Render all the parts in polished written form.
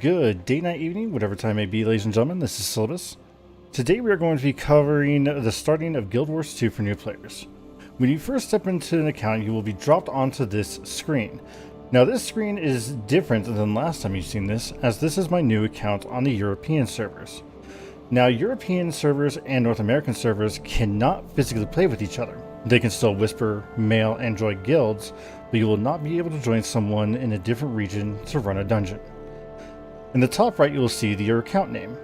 Good day, night, evening, whatever time may be, ladies and gentlemen. This is Silabus. Today we are going to be covering the starting of Guild Wars 2 for new players. When you first step into an account, you will be dropped onto this screen. Now this screen is different than last time you've seen this, as this is my new account on the European servers. Now European servers and North American servers cannot physically play with each other. They can still whisper, mail, and join guilds, but you will not be able to join someone in a different region to run a dungeon. In the top right, you will see your account name.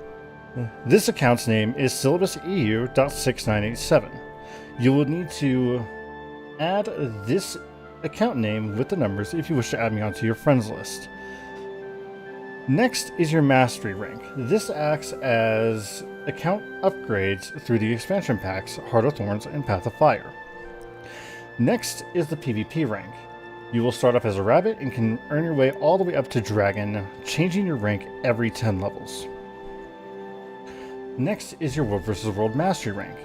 This account's name is SilabusEU.6987. You will need to add this account name with the numbers if you wish to add me onto your friends list. Next is your mastery rank. This acts as account upgrades through the expansion packs Heart of Thorns and Path of Fire. Next is the PvP rank. You will start off as a rabbit and can earn your way all the way up to dragon, changing your rank every 10 levels. Next is your World vs. World Mastery rank.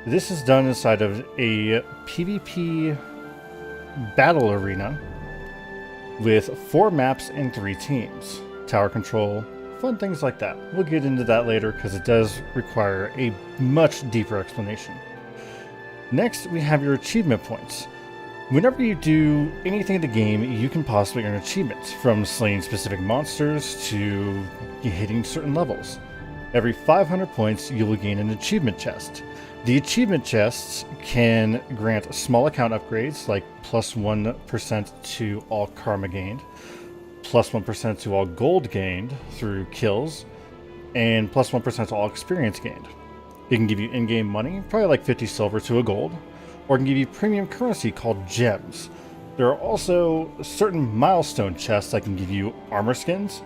This is done inside of a PvP battle arena with 4 maps and 3 teams. Tower control, fun things like that. We'll get into that later because it does require a much deeper explanation. Next, we have your achievement points. Whenever you do anything in the game, you can possibly earn achievements, from slaying specific monsters to hitting certain levels. Every 500 points, you will gain an achievement chest. The achievement chests can grant small account upgrades, like plus 1% to all karma gained, plus 1% to all gold gained through kills, and plus 1% to all experience gained. It can give you in-game money, probably like 50 silver to a gold, or it can give you premium currency called gems. There are also certain milestone chests that can give you armor skins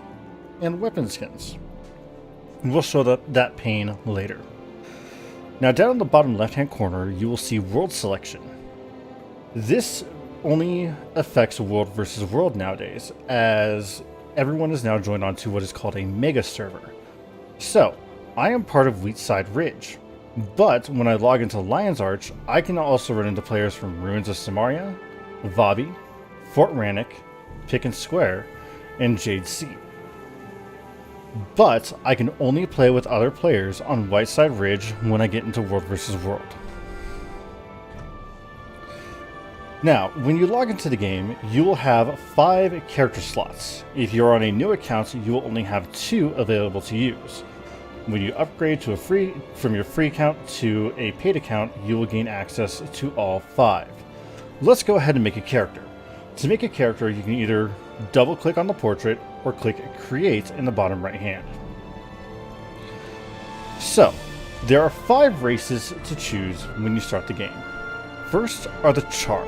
and weapon skins. And we'll show that pane later. Now down in the bottom left hand corner, you will see World Selection. This only affects World versus World nowadays, as everyone is now joined onto what is called a mega server. So, I am part of Wheatside Ridge. But when I log into Lion's Arch, I can also run into players from Ruins of Samaria, Vabi, Fort Rannoch, Picken Square, and Jade Sea. But I can only play with other players on Whiteside Ridge when I get into World vs. World. Now, when you log into the game, you will have 5 character slots. If you're on a new account, you will only have 2 available to use. When you upgrade to from your free account to a paid account, you will gain access to all 5. Let's go ahead and make a character. To make a character, you can either double click on the portrait or click create in the bottom right hand. So, there are 5 races to choose when you start the game. First are the Char.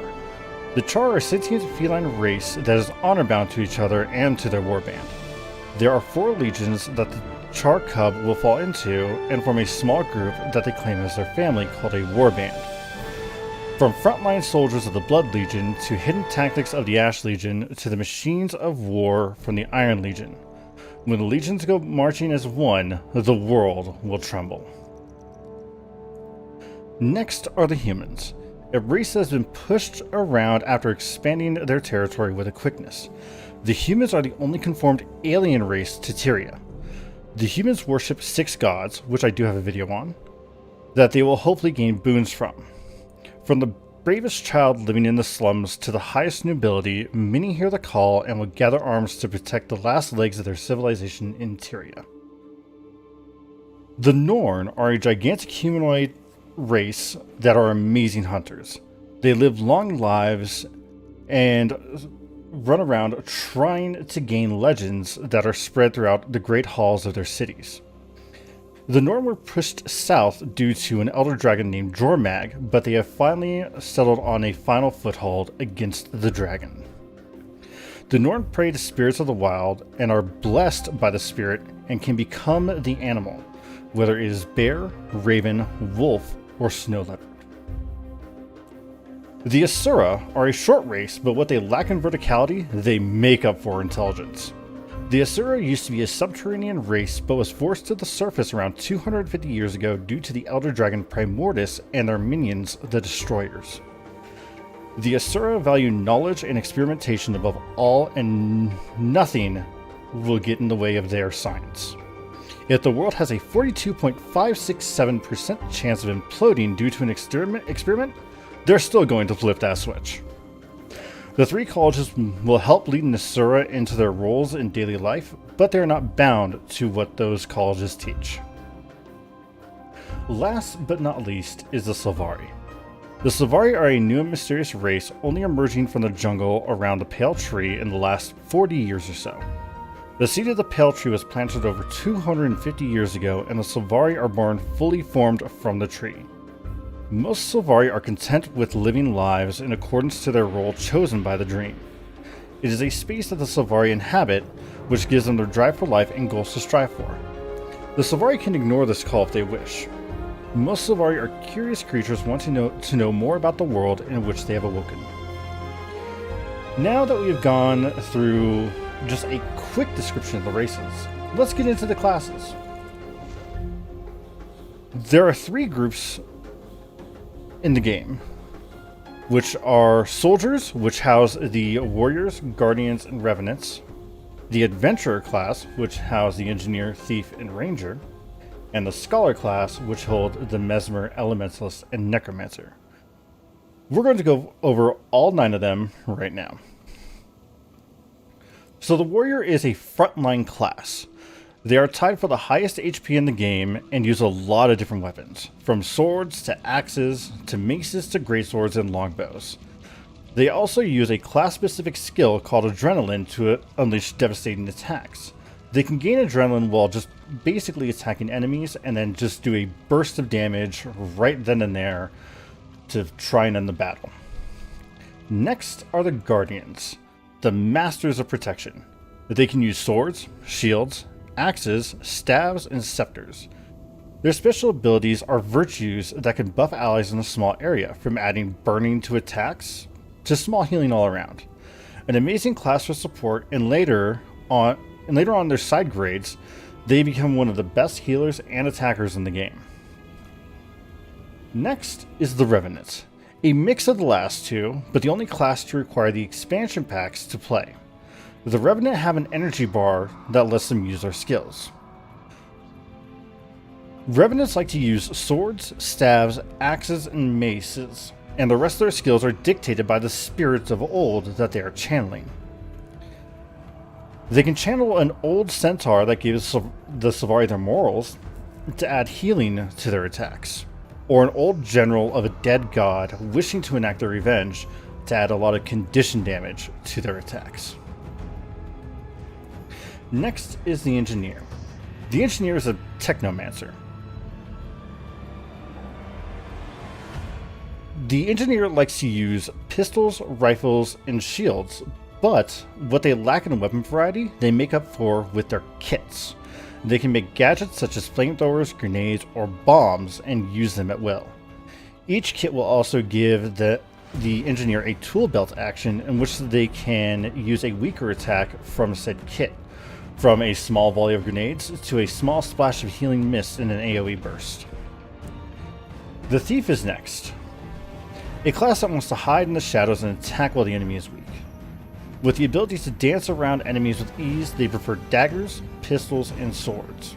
The Char are a sentient feline race that is honor bound to each other and to their warband. There are 4 legions that the Char Cub will fall into and form a small group that they claim as their family called a warband. From frontline soldiers of the Blood Legion to hidden tactics of the Ash Legion to the machines of war from the Iron Legion. When the legions go marching as one, the world will tremble. Next are the humans, a race that has been pushed around after expanding their territory with a quickness. The humans are the only conformed alien race to Tyria. The humans worship 6 gods, which I do have a video on, that they will hopefully gain boons from. From the bravest child living in the slums to the highest nobility, many hear the call and will gather arms to protect the last legs of their civilization in Tyria. The Norn are a gigantic humanoid race that are amazing hunters. They live long lives and run around trying to gain legends that are spread throughout the great halls of their cities. The Norn were pushed south due to an elder dragon named Jormag, but they have finally settled on a final foothold against the dragon. The Norn pray to spirits of the wild and are blessed by the spirit and can become the animal, whether it is bear, raven, wolf, or snow leopard. The Asura are a short race, but what they lack in verticality, they make up for intelligence. The Asura used to be a subterranean race, but was forced to the surface around 250 years ago due to the elder dragon Primordus and their minions, the Destroyers. The Asura value knowledge and experimentation above all, and nothing will get in the way of their science. If the world has a 42.567% chance of imploding due to an experiment, they're still going to flip that switch. The three colleges will help lead Nasura into their roles in daily life, but they're not bound to what those colleges teach. Last but not least is the Silvari. The Silvari are a new and mysterious race only emerging from the jungle around the Pale Tree in the last 40 years or so. The seed of the Pale Tree was planted over 250 years ago, and the Silvari are born fully formed from the tree. Most Silvari are content with living lives in accordance to their role chosen by the dream. It is a space that the Silvari inhabit, which gives them their drive for life and goals to strive for. The Silvari can ignore this call if they wish. Most Silvari are curious creatures wanting to know more about the world in which they have awoken. Now that we have gone through just a quick description of the races, let's get into the classes. There are three groups in the game, which are soldiers, which house the warriors, guardians, and revenants, the adventurer class, which house the engineer, thief, and ranger, and the scholar class, which hold the mesmer, elementalist, and necromancer. We're going to go over all 9 of them right now. So the warrior is a frontline class. They are tied for the highest HP in the game and use a lot of different weapons, from swords to axes to maces to greatswords and longbows. They also use a class-specific skill called Adrenaline to unleash devastating attacks. They can gain Adrenaline while just basically attacking enemies and then just do a burst of damage right then and there to try and end the battle. Next are the Guardians, the Masters of Protection. They can use swords, shields, axes, staves, and scepters. Their special abilities are virtues that can buff allies in a small area, from adding burning to attacks to small healing all around. An amazing class for support, and later on their side grades, they become one of the best healers and attackers in the game. Next is the Revenant, a mix of the last two, but the only class to require the expansion packs to play. The Revenant have an energy bar that lets them use their skills. Revenants like to use swords, staves, axes, and maces, and the rest of their skills are dictated by the spirits of old that they are channeling. They can channel an old centaur that gives the Silvari their morals to add healing to their attacks, or an old general of a dead god wishing to enact their revenge to add a lot of condition damage to their attacks. Next is the Engineer. The Engineer is a technomancer. The Engineer likes to use pistols, rifles, and shields, but what they lack in weapon variety, they make up for with their kits. They can make gadgets such as flamethrowers, grenades, or bombs and use them at will. Each kit will also give the Engineer a tool belt action in which they can use a weaker attack from said kit, from a small volley of grenades to a small splash of healing mist in an AoE burst. The Thief is next, a class that wants to hide in the shadows and attack while the enemy is weak. With the ability to dance around enemies with ease, they prefer daggers, pistols, and swords.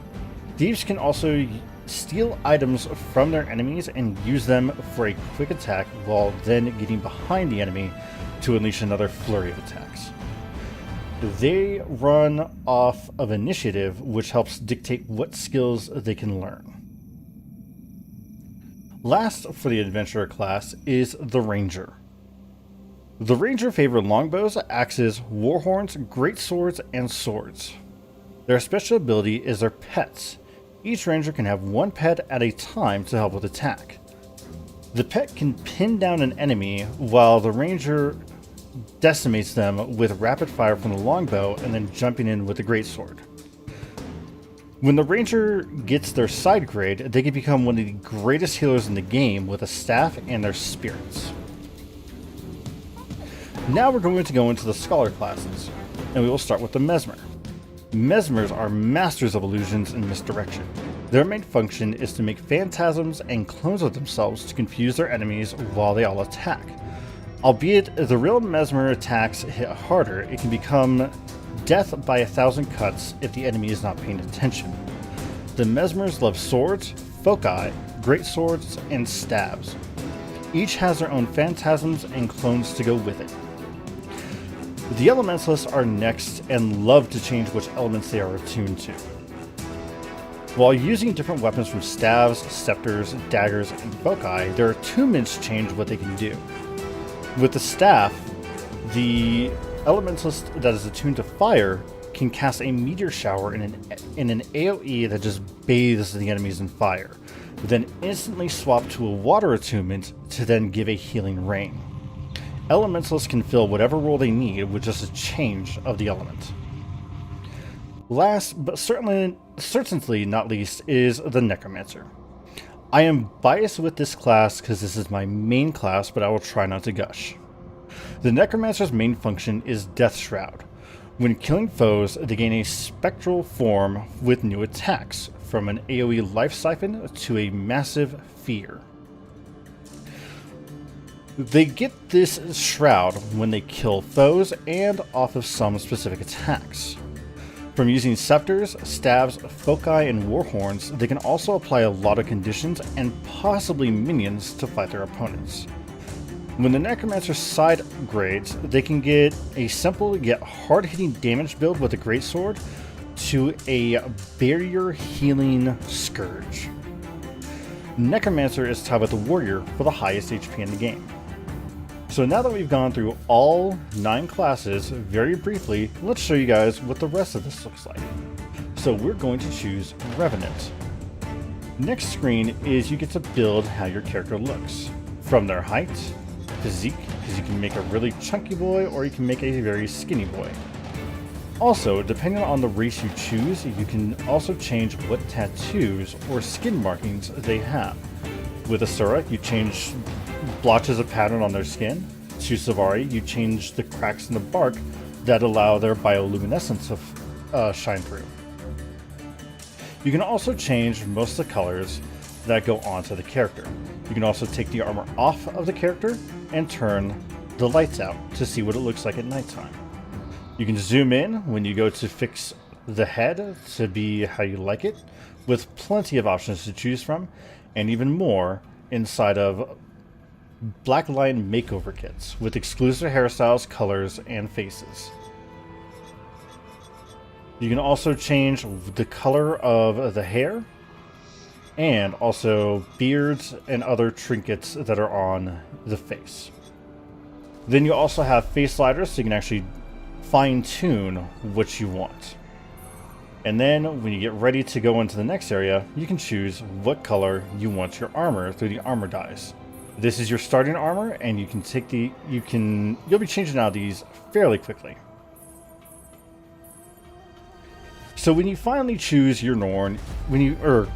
Thieves can also steal items from their enemies and use them for a quick attack while then getting behind the enemy to unleash another flurry of attacks. They run off of initiative, which helps dictate what skills they can learn. Last for the Adventurer class is the Ranger. The Ranger favor longbows, axes, warhorns, greatswords, and swords. Their special ability is their pets. Each Ranger can have one pet at a time to help with attack. The pet can pin down an enemy while the Ranger decimates them with rapid fire from the longbow and then jumping in with the greatsword. When the Ranger gets their side grade, they can become one of the greatest healers in the game with a staff and their spirits. Now we're going to go into the Scholar classes, and we will start with the Mesmer. Mesmers are masters of illusions and misdirection. Their main function is to make phantasms and clones of themselves to confuse their enemies while they all attack. Albeit the real Mesmer attacks hit harder, it can become death by 1,000 cuts if the enemy is not paying attention. The Mesmers love swords, foci, great swords, and stabs. Each has their own phantasms and clones to go with it. The Elementalists are next and love to change which elements they are attuned to. While using different weapons from staves, scepters, daggers, and foci, their attunements change what they can do. With the staff, the Elementalist that is attuned to fire can cast a meteor shower in an AoE that just bathes the enemies in fire, then instantly swap to a water attunement to then give a healing rain. Elementalists can fill whatever role they need with just a change of the element. Last, but certainly not least, is the Necromancer. I am biased with this class because this is my main class, but I will try not to gush. The Necromancer's main function is Death Shroud. When killing foes, they gain a spectral form with new attacks, from an AoE life siphon to a massive fear. They get this shroud when they kill foes and off of some specific attacks. From using scepters, staves, foci, and warhorns, they can also apply a lot of conditions and possibly minions to fight their opponents. When the Necromancer side grades, they can get a simple yet hard-hitting damage build with a greatsword to a barrier healing scourge. Necromancer is tied with the warrior for the highest HP in the game. So now that we've gone through all 9 classes very briefly, let's show you guys what the rest of this looks like. So we're going to choose Revenant. Next screen is you get to build how your character looks. From their height, physique, because you can make a really chunky boy or you can make a very skinny boy. Also, depending on the race you choose, you can also change what tattoos or skin markings they have. With Asura, you change blotches of pattern on their skin. To Savari, you change the cracks in the bark that allow their bioluminescence to shine through. You can also change most of the colors that go onto the character. You can also take the armor off of the character and turn the lights out to see what it looks like at nighttime. You can zoom in when you go to fix the head to be how you like it, with plenty of options to choose from, and even more inside of Black Lion makeover kits with exclusive hairstyles, colors, and faces. You can also change the color of the hair and also beards and other trinkets that are on the face. Then you also have face sliders, so you can actually fine-tune what you want. And then when you get ready to go into the next area, you can choose what color you want your armor through the armor dice. This is your starting armor, and you can take you'll be changing out these fairly quickly. So when you finally choose your Norn,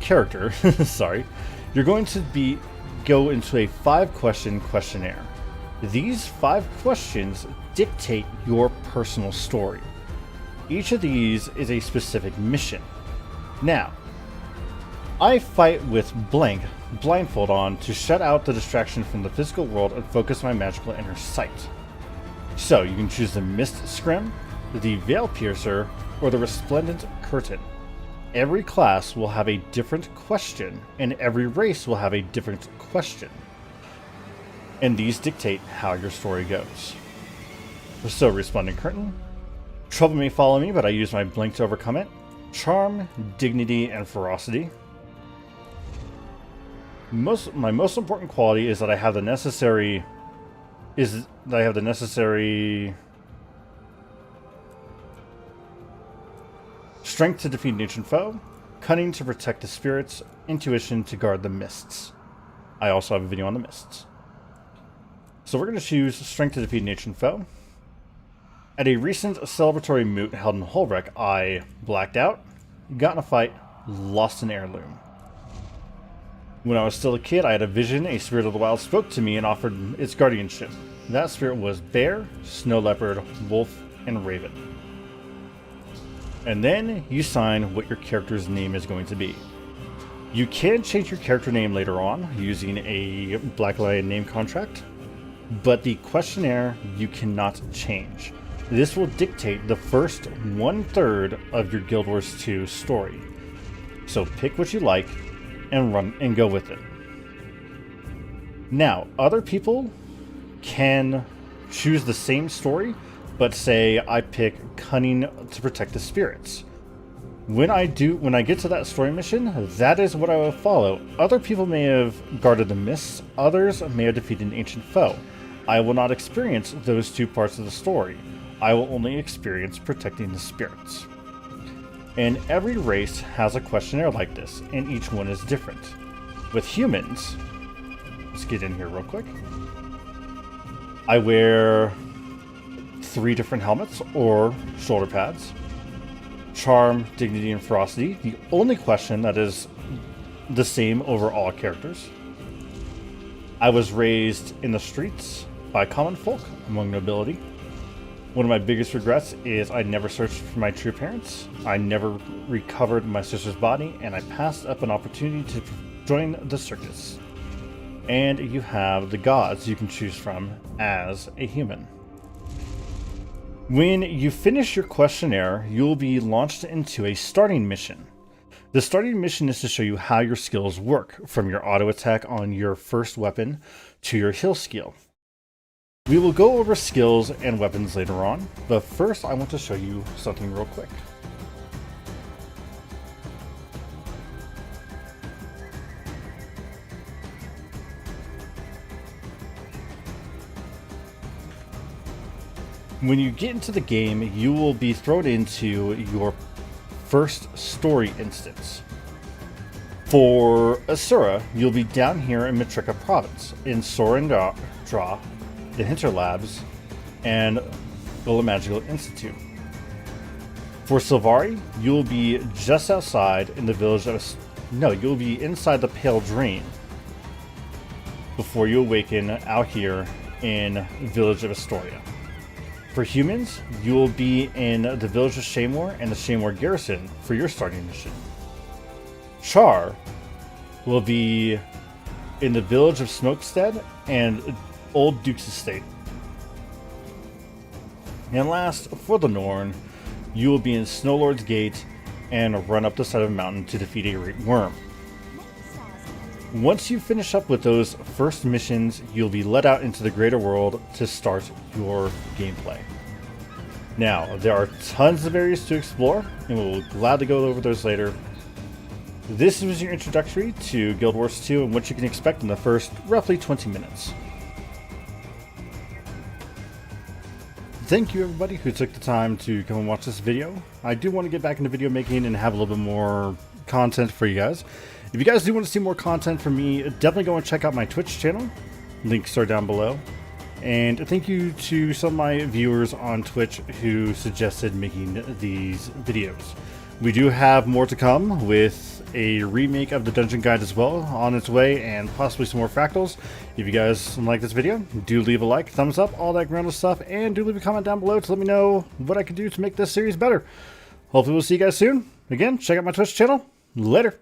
character, sorry, you're going to go into a 5-question questionnaire. These 5 questions dictate your personal story. Each of these is a specific mission. Now, I fight with blindfold on to shut out the distraction from the physical world and focus my magical inner sight. So you can choose the Mist Scrim, the Veil Piercer, or the Resplendent Curtain. Every class will have a different question, and every race will have a different question. And these dictate how your story goes. So Resplendent Curtain. Trouble may follow me, but I use my blink to overcome it. Charm, Dignity, and Ferocity. My most important quality is that I have the necessary strength to defeat an ancient foe, cunning to protect the spirits, intuition to guard the mists. I also have a video on the mists. So we're going to choose strength to defeat an ancient foe. At a recent celebratory moot held in Holbreck, I blacked out, got in a fight, lost an heirloom. When I was still a kid, I had a vision. A spirit of the wild spoke to me and offered its guardianship. That spirit was bear, snow leopard, wolf, and raven. And then you sign what your character's name is going to be. You can change your character name later on using a Black Lion name contract, but the questionnaire you cannot change. This will dictate the first 1/3 of your Guild Wars 2 story. So pick what you like and run and go with it. Now, other people can choose the same story, but say I pick cunning to protect the spirits. When I get to that story mission, that is what I will follow. Other people may have guarded the mists, others may have defeated an ancient foe. I will not experience those two parts of the story. I will only experience protecting the spirits. And every race has a questionnaire like this, and each one is different. With humans, let's get in here real quick. I wear 3 different helmets or shoulder pads. Charm, Dignity, and Ferocity. The only question that is the same over all characters. I was raised in the streets by common folk among nobility. One of my biggest regrets is I never searched for my true parents. I never recovered my sister's body, and I passed up an opportunity to join the circus. And you have the gods you can choose from as a human. When you finish your questionnaire, you'll be launched into a starting mission. The starting mission is to show you how your skills work, from your auto attack on your first weapon to your heal skill. We will go over skills and weapons later on, but first I want to show you something real quick. When you get into the game, you will be thrown into your first story instance. For Asura, you'll be down here in Matrika Province, in Sorindra, the Hinterlabs, and Gola Magical Institute. For Silvari, you'll be just outside in the village of... No, you'll be inside the Pale Drain before you awaken out here in Village of Astoria. For humans, you will be in the village of Shaymore and the Shaymore Garrison for your starting mission. Char will be in the village of Smokestead and Old Duke's Estate. And last, for the Norn, you will be in Snowlord's Gate and run up the side of a mountain to defeat a great worm. Once you finish up with those first missions, you'll be let out into the greater world to start your gameplay. Now, there are tons of areas to explore, and we'll gladly go over those later. This was your introductory to Guild Wars 2 and what you can expect in the first roughly 20 minutes. Thank you everybody who took the time to come and watch this video. I do want to get back into video making and have a little bit more content for you guys. If you guys do want to see more content from me, definitely go and check out my Twitch channel. Links are down below. And thank you to some of my viewers on Twitch who suggested making these videos. We do have more to come with a remake of the Dungeon Guide as well on its way, and possibly some more fractals. If you guys like this video, do leave a like, thumbs up, all that ground stuff, and do leave a comment down below to let me know what I can do to make this series better. Hopefully we'll see you guys soon. Again, check out my Twitch channel. Later.